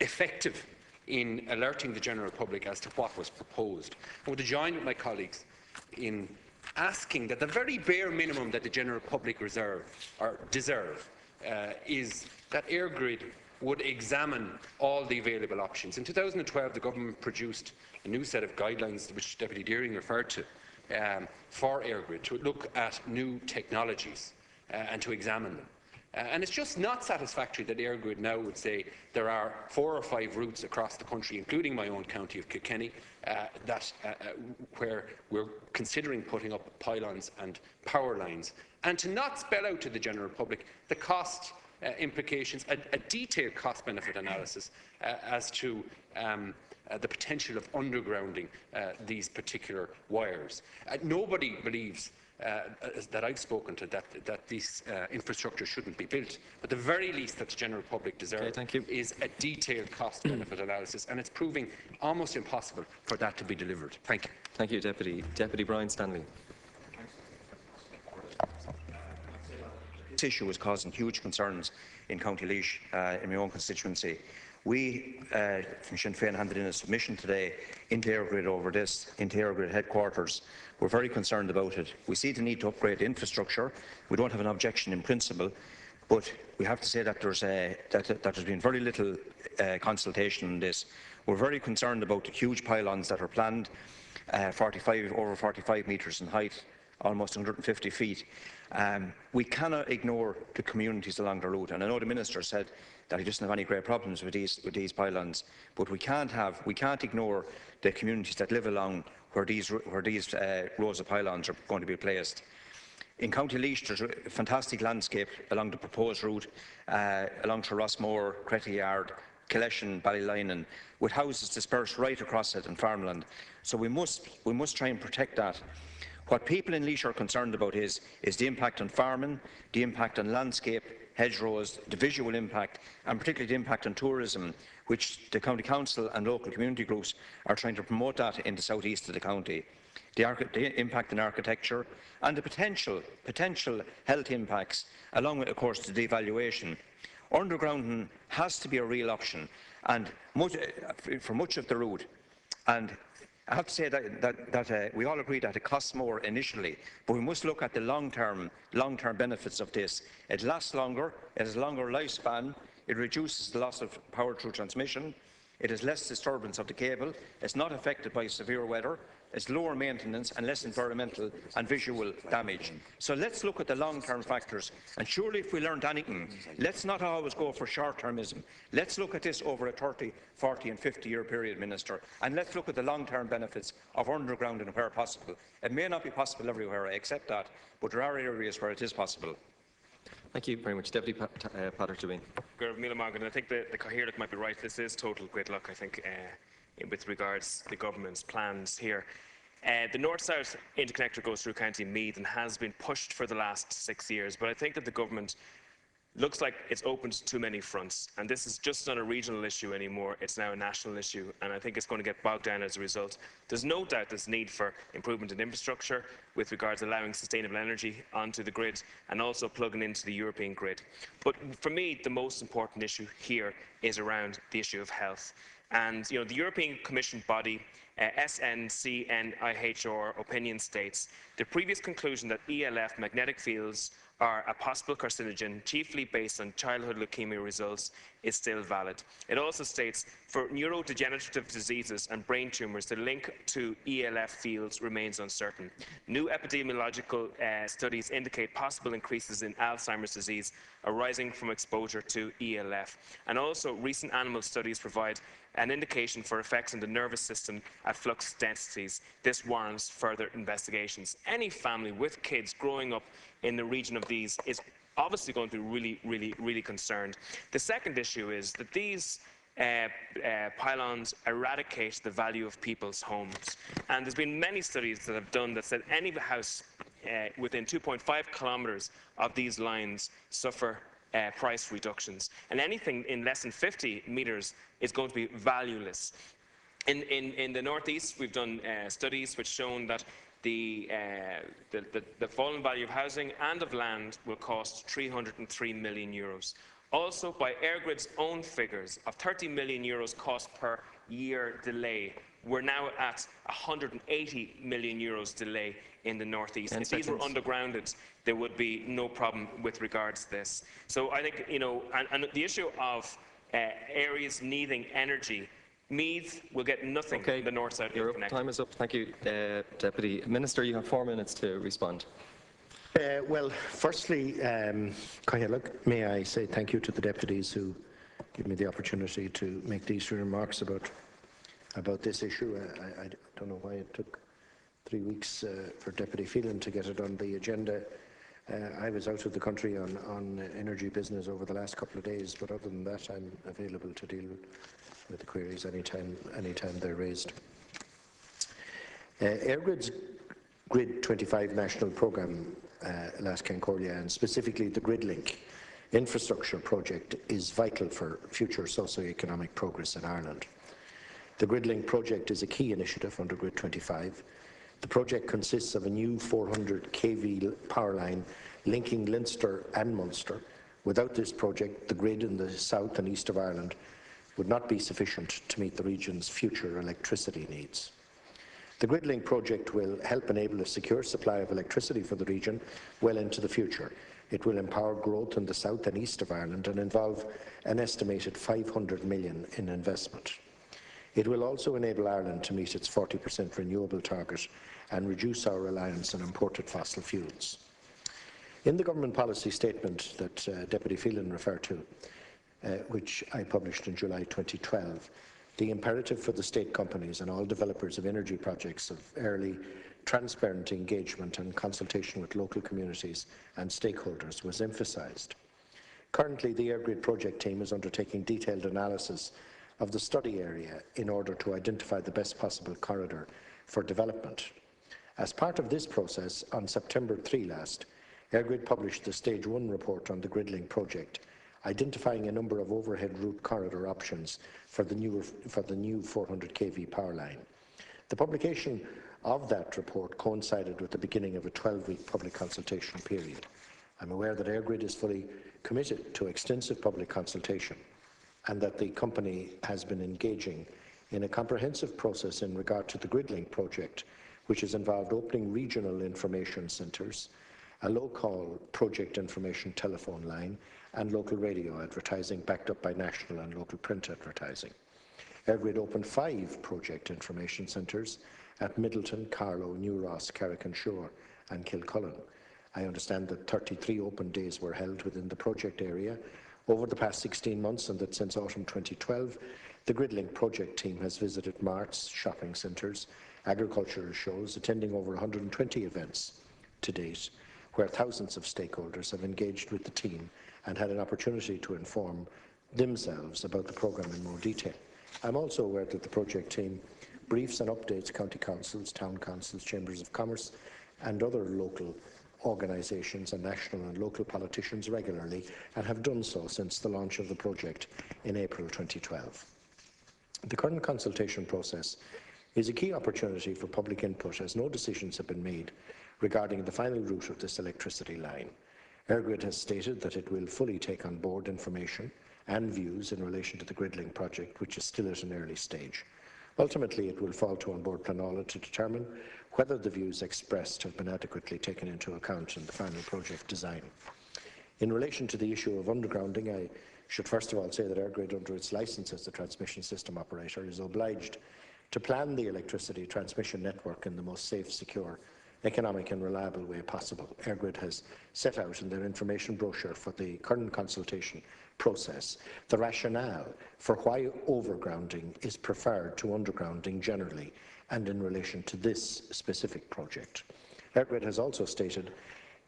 S10: effective in alerting the general public as to what was proposed. I want to join with my colleagues in asking that the very bare minimum that the general public deserve is that Eirgrid would examine all the available options. In 2012, the government produced a new set of guidelines, which Deputy Deering referred to, for Eirgrid to look at new technologies and to examine them. And it's just not satisfactory that Eirgrid now would say there are 4 or 5 routes across the country, including my own county of Kilkenny, where we're considering putting up pylons and power lines, and to not spell out to the general public the cost implications, a detailed cost-benefit analysis as to the potential of undergrounding these particular wires. Nobody believes that I've spoken to that this infrastructure shouldn't be built, but the very least that the general public deserves is a detailed cost-benefit analysis, and it's proving almost impossible for that to be delivered. Thank you.
S6: Thank you, Deputy. Deputy Brian Stanley.
S11: This issue is causing huge concerns in County Laois, in my own constituency. We from Sinn Féin handed in a submission today into Eirgrid over this, into Eirgrid headquarters. We're very concerned about it. We see the need to upgrade infrastructure. We don't have an objection in principle, but we have to say that there's been very little consultation on this. We're very concerned about the huge pylons that are planned, over 45 metres in height, almost 150 feet. We cannot ignore the communities along the route, and I know the Minister said that he doesn't have any great problems with these pylons, but we can't ignore the communities that live along where these rows of pylons are going to be placed. In County Laois, there's a fantastic landscape along the proposed route, along to Rossmore, Cretty Yard, Killeshin, Ballylinen, with houses dispersed right across it and farmland. So we must try and protect that. What people in Laois are concerned about is the impact on farming, the impact on landscape, hedgerows, the visual impact, and particularly the impact on tourism, which the County Council and local community groups are trying to promote that in the southeast of the county. The impact on architecture and the potential health impacts, along with, of course, the devaluation. Undergrounding has to be a real option, and for much of the route. And I have to say that we all agree that it costs more initially, but we must look at the long-term benefits of this. It lasts longer, it has a longer lifespan, it reduces the loss of power through transmission, it has less disturbance of the cable, it's not affected by severe weather, it's lower maintenance and less environmental and visual damage. So let's look at the long-term factors, and surely if we learned anything, let's not always go for short-termism. Let's look at this over a 30, 40 and 50-year period, Minister, and let's look at the long-term benefits of undergrounding where possible. It may not be possible everywhere, I accept that, but there are areas where it is possible.
S6: Thank you very much. Deputy Patrick Dubin.
S2: I think the Cathaoirleach might be right. This is total gridlock, I think, with regards to the government's plans here. The North-South interconnector goes through County Meath and has been pushed for the last 6 years, but I think that the government looks like it's opened too many fronts, and this is just not a regional issue anymore, it's now a national issue, and I think it's going to get bogged down as a result. There's no doubt there's need for improvement in infrastructure with regards to allowing sustainable energy onto the grid and also plugging into the European grid. But for me, the most important issue here is around the issue of health. And the European Commission body, SNCNIHR opinion states, the previous conclusion that ELF magnetic fields are a possible carcinogen, chiefly based on childhood leukemia results, is still valid. It also states, for neurodegenerative diseases and brain tumours, the link to ELF fields remains uncertain. New epidemiological studies indicate possible increases in Alzheimer's disease arising from exposure to ELF. And also, recent animal studies provide an indication for effects on the nervous system at flux densities. This warrants further investigations. Any family with kids growing up in the region of these is obviously going to be really concerned. The second issue is that these pylons eradicate the value of people's homes. And there's been many studies that have done that said any house within 2.5 kilometres of these lines suffer price reductions, and anything in less than 50 metres is going to be valueless. In the northeast, we've done studies which shown that the fallen value of housing and of land will cost €303 million. Also, by Eirgrid's own figures of €30 million cost per year delay, we're now at €180 million delay in the northeast. If these were undergrounded, there would be no problem with regards to this. So I think, and the issue of areas needing energy, Meath will get nothing in the north-south interconnect.
S6: Your time is up. Thank you, Deputy Minister. You have 4 minutes to respond.
S5: Well, firstly, may I say thank you to the deputies who give me the opportunity to make these remarks about this issue. I don't know why it took 3 weeks for Deputy Phelan to get it on the agenda. I was out of the country on energy business over the last couple of days, but other than that, I'm available to deal with the queries anytime they're raised. Eirgrid's Grid 25 national programme, Las Concordia, and specifically the GridLink infrastructure project, is vital for future socio-economic progress in Ireland. The GridLink project is a key initiative under Grid 25. The project consists of a new 400 kV power line linking Leinster and Munster. Without this project, the grid in the south and east of Ireland would not be sufficient to meet the region's future electricity needs. The GridLink project will help enable a secure supply of electricity for the region well into the future. It will empower growth in the south and east of Ireland and involve an estimated €500 million in investment. It will also enable Ireland to meet its 40% renewable target and reduce our reliance on imported fossil fuels. In the government policy statement that Deputy Phelan referred to, which I published in July 2012, the imperative for the state companies and all developers of energy projects of early, transparent engagement and consultation with local communities and stakeholders was emphasised. Currently, the Eirgrid project team is undertaking detailed analysis of the study area in order to identify the best possible corridor for development. As part of this process, on September 3 last, Eirgrid published the Stage 1 report on the GridLink project, identifying a number of overhead route corridor options for the new 400 kV power line. The publication of that report coincided with the beginning of a 12-week public consultation period. I'm aware that Eirgrid is fully committed to extensive public consultation and that the company has been engaging in a comprehensive process in regard to the GridLink project, which has involved opening regional information centres, a low-call project information telephone line, and local radio advertising backed up by national and local print advertising. Eirgrid opened 5 project information centres at Middleton, Carlow, New Ross, Carrick-on-Shore and Kilcullen. I understand that 33 open days were held within the project area over the past 16 months, and that since autumn 2012, the GridLink project team has visited marts, shopping centres, agricultural shows, attending over 120 events to date, where thousands of stakeholders have engaged with the team and had an opportunity to inform themselves about the programme in more detail. I'm also aware that the project team briefs and updates county councils, town councils, chambers of commerce and other local organisations and national and local politicians regularly, and have done so since the launch of the project in April 2012. The current consultation process is a key opportunity for public input, as no decisions have been made regarding the final route of this electricity line. Eirgrid has stated that it will fully take on board information and views in relation to the GridLink project, which is still at an early stage. Ultimately, it will fall to An Bord Pleanála to determine whether the views expressed have been adequately taken into account in the final project design. In relation to the issue of undergrounding, I should first of all say that Eirgrid, under its licence as the transmission system operator, is obliged to plan the electricity transmission network in the most safe, secure, economic and reliable way possible. Eirgrid has set out in their information brochure for the current consultation process the rationale for why overgrounding is preferred to undergrounding generally and in relation to this specific project. Eirgrid has also stated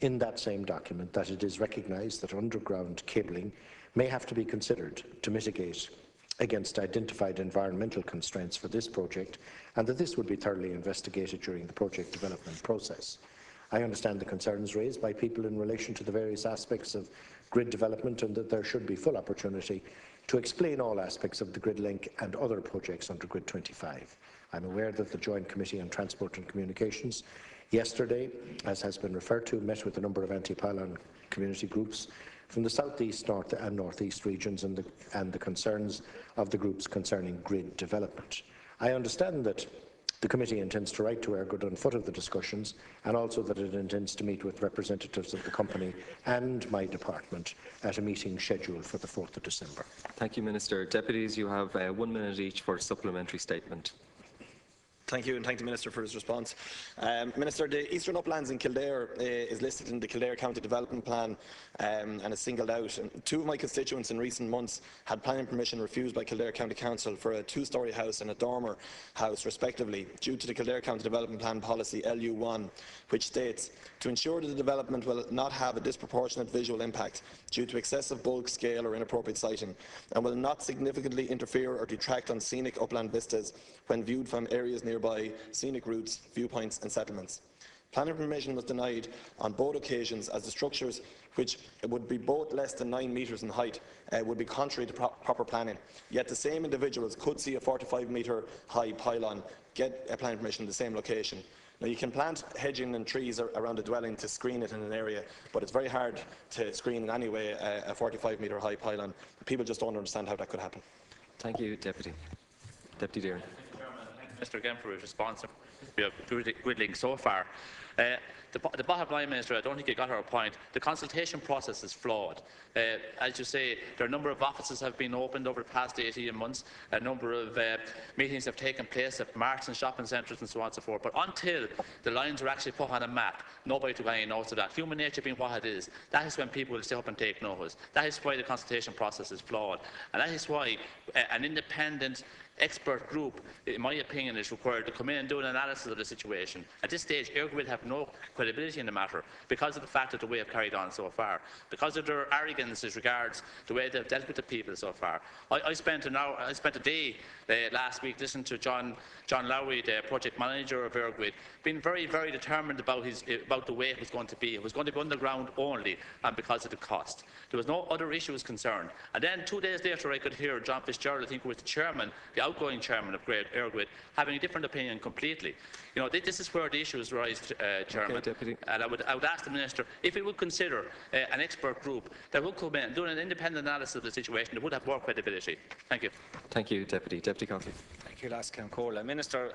S5: in that same document that it is recognised that underground cabling may have to be considered to mitigate against identified environmental constraints for this project, and that this would be thoroughly investigated during the project development process. I understand the concerns raised by people in relation to the various aspects of grid development, and that there should be full opportunity to explain all aspects of the GridLink and other projects under Grid 25. I'm aware that the Joint Committee on Transport and Communications yesterday, as has been referred to, met with a number of anti-pylon community groups from the southeast, north and northeast regions and the concerns of the groups concerning grid development. I understand that the committee intends to write to Eirgrid on foot of the discussions, and also that it intends to meet with representatives of the company and my department at a meeting scheduled for the 4th of December.
S6: Thank you, Minister. Deputies, you have 1 minute each for a supplementary statement.
S7: Thank you, and thank the Minister for his response. Minister, the Eastern Uplands in Kildare is listed in the Kildare County Development Plan and is singled out. And two of my constituents in recent months had planning permission refused by Kildare County Council for a two-storey house and a dormer house, respectively, due to the Kildare County Development Plan policy LU1, which states, to ensure that the development will not have a disproportionate visual impact due to excessive bulk, scale or inappropriate siting, and will not significantly interfere or detract on scenic upland vistas when viewed from areas nearby scenic routes, viewpoints and settlements. Planning permission was denied on both occasions, as the structures, which would be both less than 9 metres in height, would be contrary to proper planning. Yet the same individuals could see a 45-metre high pylon get a planning permission in the same location. Now, you can plant hedging and trees around a dwelling to screen it in an area, but it's very hard to screen in any way a 45-metre high pylon. People just don't understand how that could happen.
S6: Thank you, Deputy. Deputy Deering.
S8: Mr. again for his response. We have GridLink so far. The bottom line, Minister, I don't think you got our point. The consultation process is flawed. As you say, there are a number of offices have been opened over the past 18 months. A number of meetings have taken place at marts and shopping centres and so on and so forth. But until the lines are actually put on a map, nobody took any notice of that. Human nature being what it is, that is when people will stay up and take notice. That is why the consultation process is flawed. And that is why an independent expert group, in my opinion, is required to come in and do an analysis of the situation. At this stage, Eirgrid have no credibility in the matter because of the fact that the way they've carried on so far, because of their arrogance as regards the way they've dealt with the people so far. I spent a day last week listening to John Lowry, the project manager of Eirgrid, being very, very determined about the way it was going to be. It was going to be underground only, and because of the cost. There was no other issues concerned. And then 2 days later, I could hear John Fitzgerald, I think who was the chairman, the outgoing chairman of Eirgrid, having a different opinion completely. You know, this is where the issues rise, Chairman.
S6: Okay,
S8: and I would ask the Minister if he would consider an expert group that would come in and do an independent analysis of the situation that would have more credibility. Thank you.
S6: Thank you, Deputy. Deputy Conley.
S9: Thank you, Lascam Corla. Minister,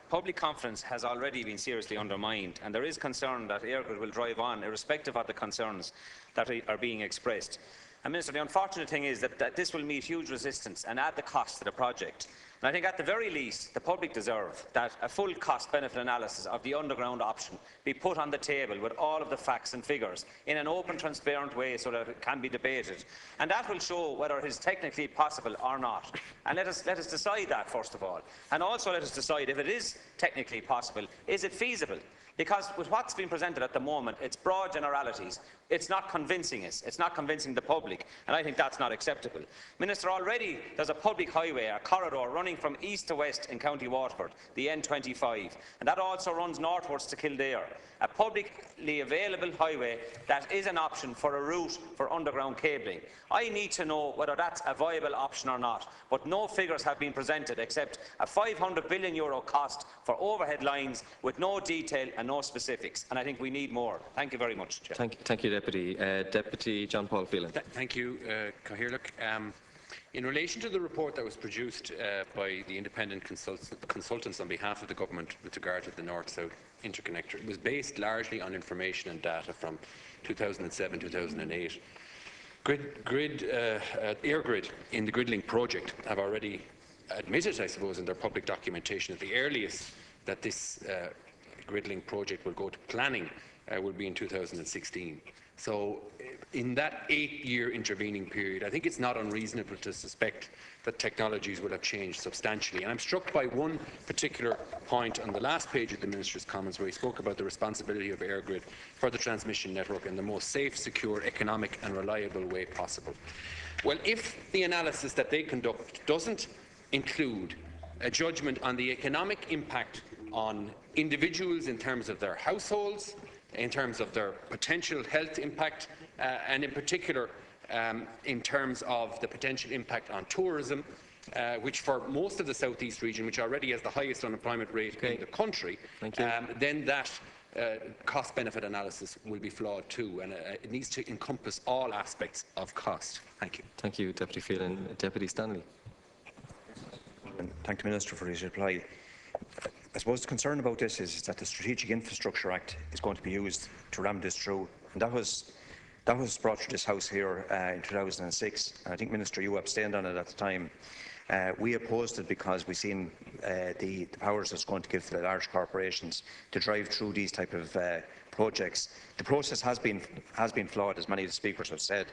S9: public confidence has already been seriously undermined, and there is concern that Eirgrid will drive on, irrespective of the concerns that are being expressed. And Minister, the unfortunate thing is that this will meet huge resistance and add the cost to the project. And I think at the very least, the public deserve that a full cost-benefit analysis of the underground option be put on the table with all of the facts and figures in an open, transparent way so that it can be debated. And that will show whether it is technically possible or not. And let us decide that, first of all. And also let us decide if it is technically possible, is it feasible? Because with what's been presented at the moment, it's broad generalities. It's not convincing us. It's not convincing the public, and I think that's not acceptable. Minister, already there's a public highway, a corridor running from east to west in County Waterford, the N25, and that also runs northwards to Kildare. A publicly available highway that is an option for a route for underground cabling. I need to know whether that's a viable option or not, but no figures have been presented except a €500 billion cost for overhead lines with no detail and no specifics, and I think we need more. Thank you very much, Chair.
S6: Thank you, Deputy. Deputy John Paul Phelan.
S10: Thank you, Cathaoirleach. In relation to the report that was produced by the independent consultants on behalf of the government with regard to the North-South interconnector, it was based largely on information and data from 2007-2008. Eirgrid in the GridLink project have already admitted, I suppose, in their public documentation that the earliest that this GridLink project will go to planning will be in 2016. So in that 8-year intervening period, I think it's not unreasonable to suspect that technologies will have changed substantially. And I'm struck by one particular point on the last page of the Minister's comments where he spoke about the responsibility of Eirgrid for the transmission network in the most safe, secure, economic and reliable way possible. Well, if the analysis that they conduct doesn't include a judgment on the economic impact on individuals in terms of their households, in terms of their potential health impact, and in particular in terms of the potential impact on tourism, which for most of the South East region, which already has the highest unemployment rate in the country, then that cost-benefit analysis will be flawed too, and it needs to encompass all aspects of cost. Thank you.
S6: Thank you, Deputy Phelan. Deputy Stanley.
S11: Thank the Minister for his reply. I suppose the concern about this is that the Strategic Infrastructure Act is going to be used to ram this through, and that was brought to this House here in 2006. I think, Minister, you abstained on it at the time. We opposed it because we've seen the powers it's going to give to the large corporations to drive through these type of projects. The process has been flawed, as many of the speakers have said.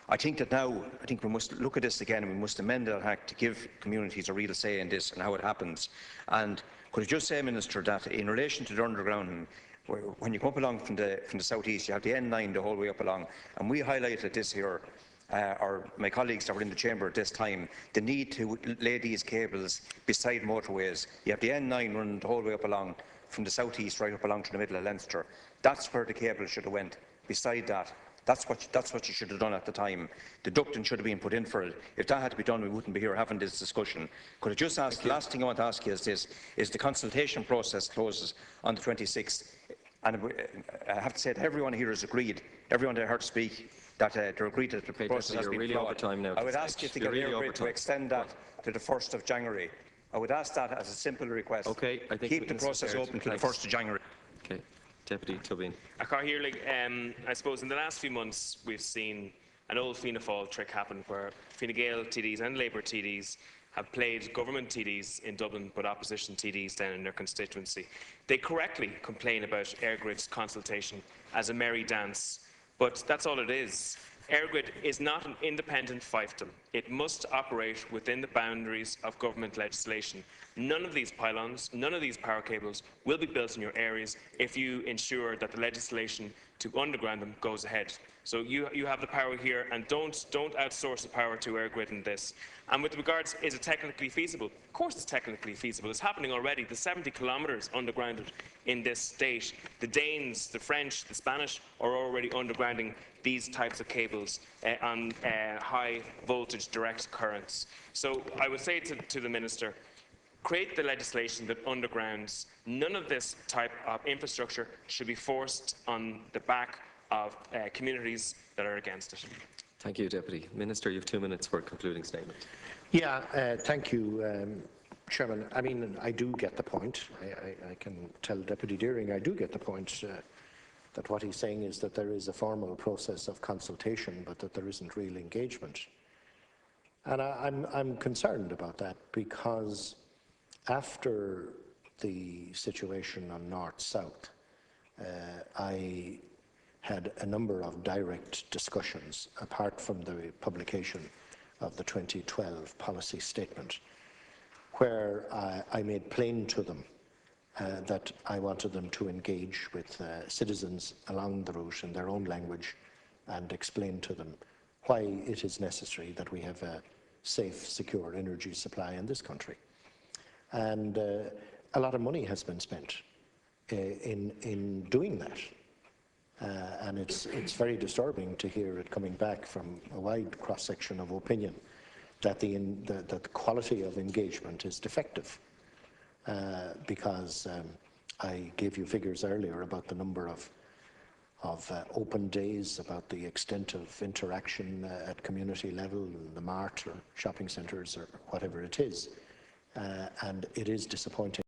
S11: I think that now, we must look at this again, and we must amend that Act to give communities a real say in this and how it happens. And could I just say, Minister, that in relation to the underground, when you come up along from the South East, you have the N9 the whole way up along, and we highlighted this here, or my colleagues that were in the chamber at this time, the need to lay these cables beside motorways. You have the N9 running the whole way up along from the South East right up along to the middle of Leinster. That's where the cable should have went, beside that. That's what you should have done at the time. The ducting should have been put in for it. If that had to be done, we wouldn't be here having this discussion. Could I just ask, the last thing I want to ask you is this, is the consultation process closes on the 26th, and I have to say that everyone here has agreed, everyone that I heard speak, that they're agreed that the process has been
S6: really
S11: flawed.
S6: over time now.
S11: I would ask you to get Eirgrid to extend that to the 1st of January. I would ask that as a simple request.
S6: Okay, I think
S11: keep the process open to the 1st of January.
S6: Okay. Deputy Tobin.
S2: I suppose in the last few months we've seen an old Fianna Fáil trick happen where Fine Gael TDs and Labour TDs have played government TDs in Dublin but opposition TDs down in their constituency. They correctly complain about Eirgrid's consultation as a merry dance, but that's all it is. Eirgrid is not an independent fiefdom. It must operate within the boundaries of government legislation. None of these pylons, none of these power cables will be built in your areas if you ensure that the legislation to underground them goes ahead. So you have the power here, and don't outsource the power to Eirgrid in this. And with regards, is it technically feasible? Of course it's technically feasible. It's happening already. The 70 kilometres undergrounded in this state. The Danes, the French, the Spanish are already undergrounding these types of cables on high voltage direct currents. So I would say to the Minister, create the legislation that undergrounds. None of this type of infrastructure should be forced on the back of communities that are against it.
S6: Thank you, Deputy. Minister, you have 2 minutes for a concluding statement.
S12: Yeah, thank you, Chairman. I mean, I do get the point. I can tell Deputy Deering I do get the point that what he's saying is that there is a formal process of consultation, but that there isn't real engagement. And I'm concerned about that because after the situation on North-South, I had a number of direct discussions, apart from the publication of the 2012 policy statement, where I made plain to them that I wanted them to engage with citizens along the route in their own language and explain to them why it is necessary that we have a safe, secure energy supply in this country. And a lot of money has been spent in doing that. And it's very disturbing to hear it coming back from a wide cross-section of opinion that the quality of engagement is defective. Because I gave you figures earlier about the number of open days, about the extent of interaction at community level, in the mart or shopping centres or whatever it is. And it is disappointing.